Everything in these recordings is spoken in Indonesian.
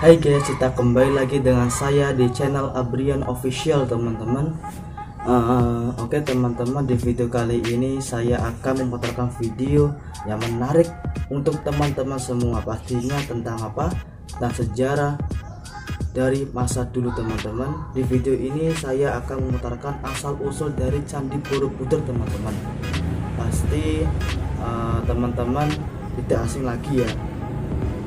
Hai guys, kita kembali lagi dengan saya di channel Abrian Official teman-teman. Oke teman-teman, di video kali ini saya akan memutarkan video yang menarik untuk teman-teman semua. Pastinya tentang apa? Tentang sejarah dari masa dulu teman-teman. Di video ini saya akan memutarkan asal-usul dari Candi Borobudur teman-teman. Pasti teman-teman tidak asing lagi ya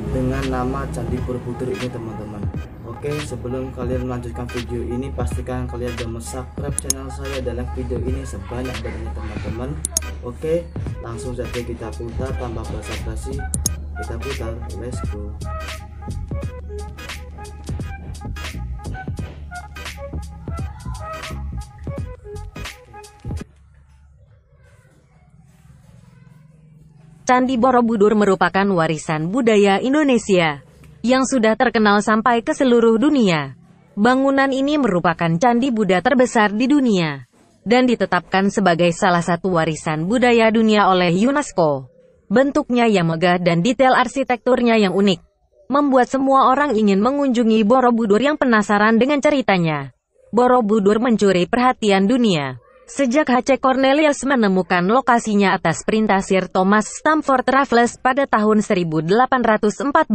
dengan nama Candi Borobudur ini teman-teman. Oke, sebelum kalian melanjutkan video ini, pastikan kalian sudah subscribe channel saya dan like video ini sebanyak-banyaknya teman-teman. Oke, langsung saja kita putar tanpa basa-basi. Kita putar, let's go. Candi Borobudur merupakan warisan budaya Indonesia yang sudah terkenal sampai ke seluruh dunia. Bangunan ini merupakan candi Buddha terbesar di dunia dan ditetapkan sebagai salah satu warisan budaya dunia oleh UNESCO. Bentuknya yang megah dan detail arsitekturnya yang unik membuat semua orang ingin mengunjungi Borobudur yang penasaran dengan ceritanya. Borobudur mencuri perhatian dunia sejak H.C. Cornelius menemukan lokasinya atas perintah Sir Thomas Stamford Raffles pada tahun 1814.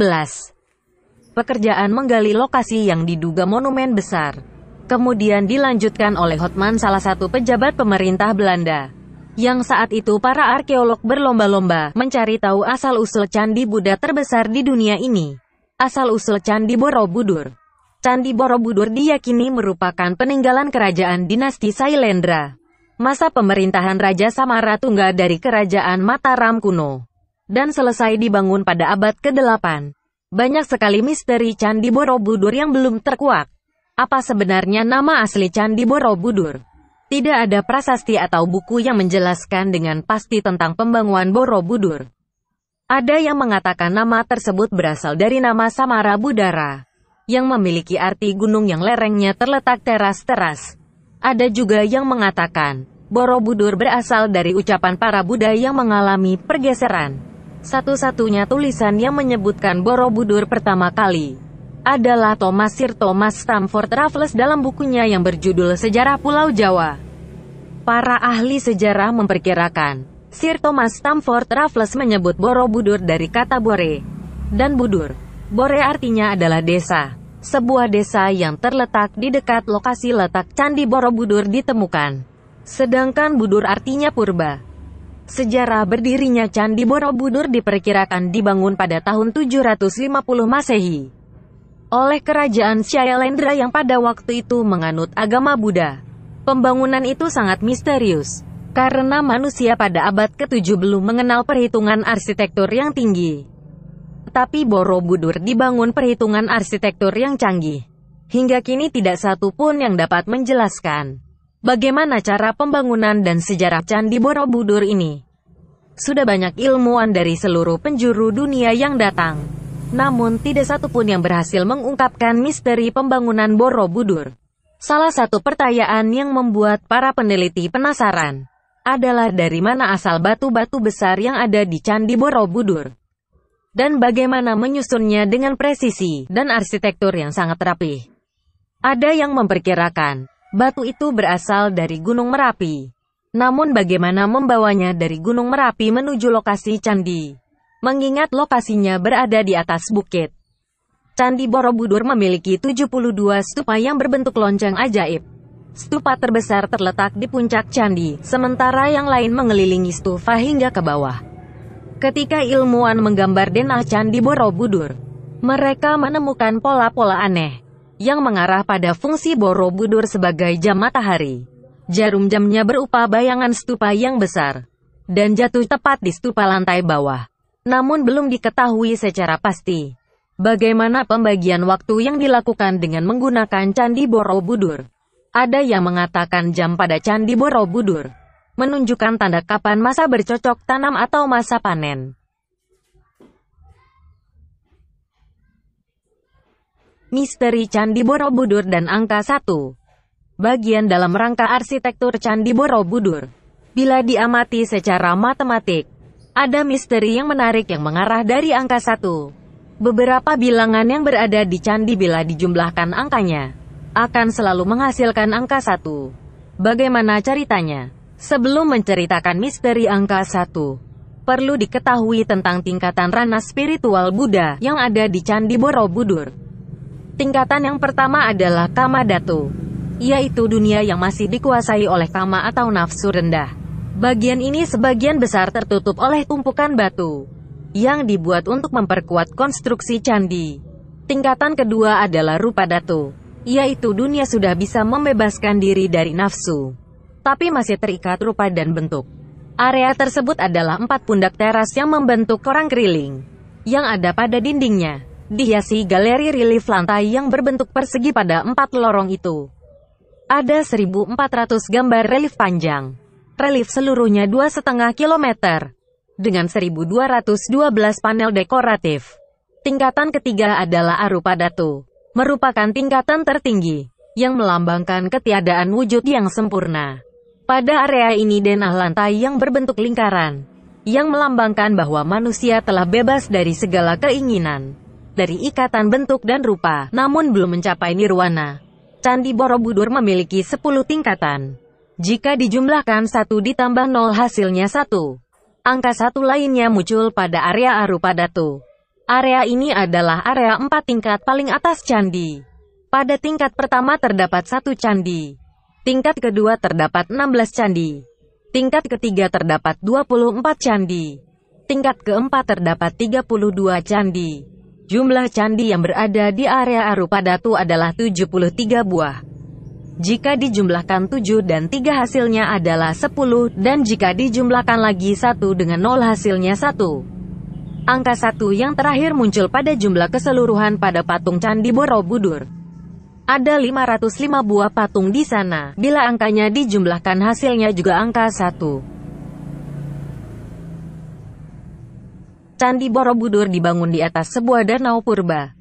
Pekerjaan menggali lokasi yang diduga monumen besar kemudian dilanjutkan oleh Hotman, salah satu pejabat pemerintah Belanda, yang saat itu para arkeolog berlomba-lomba mencari tahu asal-usul candi Buddha terbesar di dunia ini. Asal-usul Candi Borobudur. Candi Borobudur diyakini merupakan peninggalan kerajaan dinasti Sailendra, masa pemerintahan Raja Samaratungga dari Kerajaan Mataram kuno, dan selesai dibangun pada abad ke-8. Banyak sekali misteri Candi Borobudur yang belum terkuak. Apa sebenarnya nama asli Candi Borobudur? Tidak ada prasasti atau buku yang menjelaskan dengan pasti tentang pembangunan Borobudur. Ada yang mengatakan nama tersebut berasal dari nama Samara Budara, yang memiliki arti gunung yang lerengnya terletak teras-teras. Ada juga yang mengatakan Borobudur berasal dari ucapan para Buddha yang mengalami pergeseran. Satu-satunya tulisan yang menyebutkan Borobudur pertama kali adalah Sir Thomas Stamford Raffles dalam bukunya yang berjudul Sejarah Pulau Jawa. Para ahli sejarah memperkirakan Sir Thomas Stamford Raffles menyebut Borobudur dari kata Bore dan Budur. Bore artinya adalah desa. Sebuah desa yang terletak di dekat lokasi letak Candi Borobudur ditemukan. Sedangkan Budur artinya purba. Sejarah berdirinya Candi Borobudur diperkirakan dibangun pada tahun 750 Masehi oleh kerajaan Syailendra yang pada waktu itu menganut agama Buddha. Pembangunan itu sangat misterius karena manusia pada abad ke-7 belum mengenal perhitungan arsitektur yang tinggi. Tapi Borobudur dibangun perhitungan arsitektur yang canggih. Hingga kini tidak satu pun yang dapat menjelaskan bagaimana cara pembangunan dan sejarah Candi Borobudur ini. Sudah banyak ilmuwan dari seluruh penjuru dunia yang datang, namun tidak satu pun yang berhasil mengungkapkan misteri pembangunan Borobudur. Salah satu pertanyaan yang membuat para peneliti penasaran adalah dari mana asal batu-batu besar yang ada di Candi Borobudur, dan bagaimana menyusunnya dengan presisi dan arsitektur yang sangat rapi. Ada yang memperkirakan batu itu berasal dari Gunung Merapi. Namun bagaimana membawanya dari Gunung Merapi menuju lokasi candi, mengingat lokasinya berada di atas bukit. Candi Borobudur memiliki 72 stupa yang berbentuk lonceng ajaib. Stupa terbesar terletak di puncak candi, sementara yang lain mengelilingi stupa hingga ke bawah. Ketika ilmuwan menggambar denah Candi Borobudur, mereka menemukan pola-pola aneh yang mengarah pada fungsi Borobudur sebagai jam matahari. Jarum jamnya berupa bayangan stupa yang besar dan jatuh tepat di stupa lantai bawah. Namun belum diketahui secara pasti bagaimana pembagian waktu yang dilakukan dengan menggunakan Candi Borobudur. Ada yang mengatakan jam pada Candi Borobudur menunjukkan tanda kapan masa bercocok tanam atau masa panen. Misteri Candi Borobudur dan angka 1. Bagian dalam rangka arsitektur Candi Borobudur. Bila diamati secara matematik, ada misteri yang menarik yang mengarah dari angka 1. Beberapa bilangan yang berada di candi bila dijumlahkan angkanya akan selalu menghasilkan angka 1. Bagaimana ceritanya? Sebelum menceritakan misteri angka 1, perlu diketahui tentang tingkatan ranah spiritual Buddha yang ada di Candi Borobudur. Tingkatan yang pertama adalah Kama Dhatu, yaitu dunia yang masih dikuasai oleh kama atau nafsu rendah. Bagian ini sebagian besar tertutup oleh tumpukan batu yang dibuat untuk memperkuat konstruksi candi. Tingkatan kedua adalah Rupa Dhatu, yaitu dunia sudah bisa membebaskan diri dari nafsu, tapi masih terikat rupa dan bentuk. Area tersebut adalah 4 pundak teras yang membentuk korang keriling yang ada pada dindingnya, dihiasi galeri relief lantai yang berbentuk persegi pada 4 lorong itu. Ada 1.400 gambar relief panjang. Relief seluruhnya 2,5 km dengan 1.212 panel dekoratif. Tingkatan ketiga adalah Arupa Dhatu, merupakan tingkatan tertinggi yang melambangkan ketiadaan wujud yang sempurna. Pada area ini denah lantai yang berbentuk lingkaran, yang melambangkan bahwa manusia telah bebas dari segala keinginan, dari ikatan bentuk dan rupa, namun belum mencapai nirwana. Candi Borobudur memiliki 10 tingkatan. Jika dijumlahkan 1 ditambah 0 hasilnya 1. Angka 1 lainnya muncul pada area Arupa Dhatu. Area ini adalah area 4 tingkat paling atas candi. Pada tingkat pertama terdapat 1 candi. Tingkat kedua terdapat 16 candi. Tingkat ketiga terdapat 24 candi. Tingkat keempat terdapat 32 candi. Jumlah candi yang berada di area Arupa Dhatu adalah 73 buah. Jika dijumlahkan 7 dan 3 hasilnya adalah 10, dan jika dijumlahkan lagi 1 dengan 0 hasilnya 1. Angka 1 yang terakhir muncul pada jumlah keseluruhan pada patung Candi Borobudur. Ada 505 buah patung di sana. Bila angkanya dijumlahkan hasilnya juga angka 1. Candi Borobudur dibangun di atas sebuah danau purba.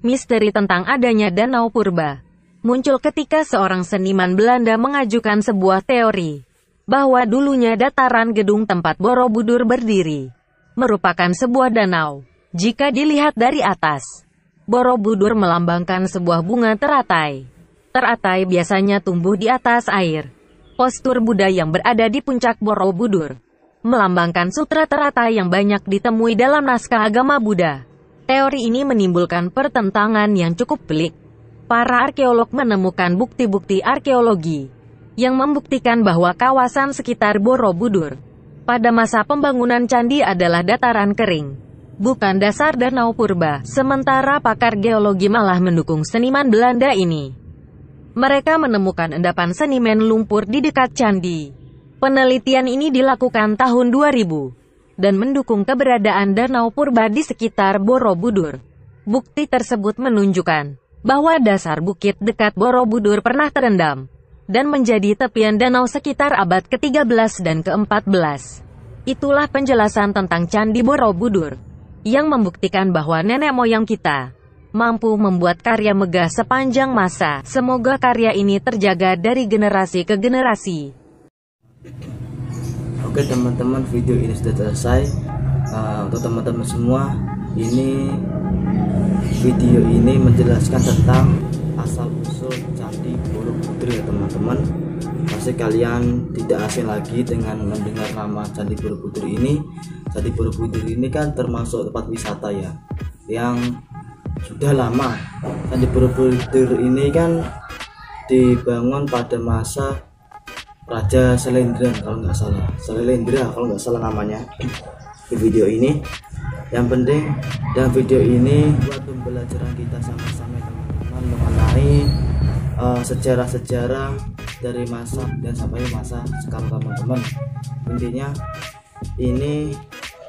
Misteri tentang adanya danau purba muncul ketika seorang seniman Belanda mengajukan sebuah teori bahwa dulunya dataran gedung tempat Borobudur berdiri merupakan sebuah danau. Jika dilihat dari atas, Borobudur melambangkan sebuah bunga teratai. Teratai biasanya tumbuh di atas air. Postur Buddha yang berada di puncak Borobudur melambangkan sutra teratai yang banyak ditemui dalam naskah agama Buddha. Teori ini menimbulkan pertentangan yang cukup pelik. Para arkeolog menemukan bukti-bukti arkeologi yang membuktikan bahwa kawasan sekitar Borobudur pada masa pembangunan candi adalah dataran kering, bukan dasar danau purba. Sementara pakar geologi malah mendukung seniman Belanda ini. Mereka menemukan endapan sedimen lumpur di dekat candi. Penelitian ini dilakukan tahun 2000 dan mendukung keberadaan danau purba di sekitar Borobudur. Bukti tersebut menunjukkan bahwa dasar bukit dekat Borobudur pernah terendam dan menjadi tepian danau sekitar abad ke-13 dan ke-14. Itulah penjelasan tentang Candi Borobudur yang membuktikan bahwa nenek moyang kita mampu membuat karya megah sepanjang masa. Semoga karya ini terjaga dari generasi ke generasi. Oke teman-teman, video ini sudah selesai. Untuk teman-teman semua, ini video ini menjelaskan tentang asal-usul Candi Borobudur ya teman-teman. Pasti kalian tidak asing lagi dengan mendengar nama Candi Borobudur ini. Candi Borobudur ini kan termasuk tempat wisata ya, yang sudah lama. Candi Borobudur ini kan dibangun pada masa Raja Syailendra kalau nggak salah. Syailendra kalau nggak salah namanya di video ini. Yang penting dalam video ini buat pembelajaran kita sama-sama teman-teman mengenai sejarah-sejarah dari masa dan sampai masa sekarang teman-teman. Intinya ini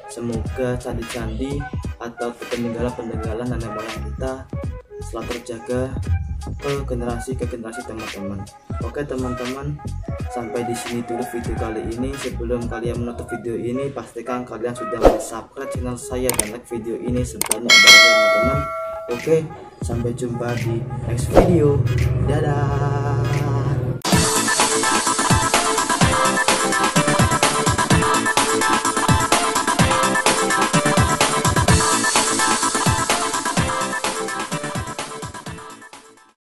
semoga candi-candi atau peninggalan-peninggalan nenek moyang kita selalu terjaga ke generasi teman-teman. Oke teman-teman, sampai di sini dulu video kali ini. Sebelum kalian menutup video ini, pastikan kalian sudah subscribe channel saya dan like video ini sebanyak-banyaknya teman-teman. Oke, sampai jumpa di next video. Dadah.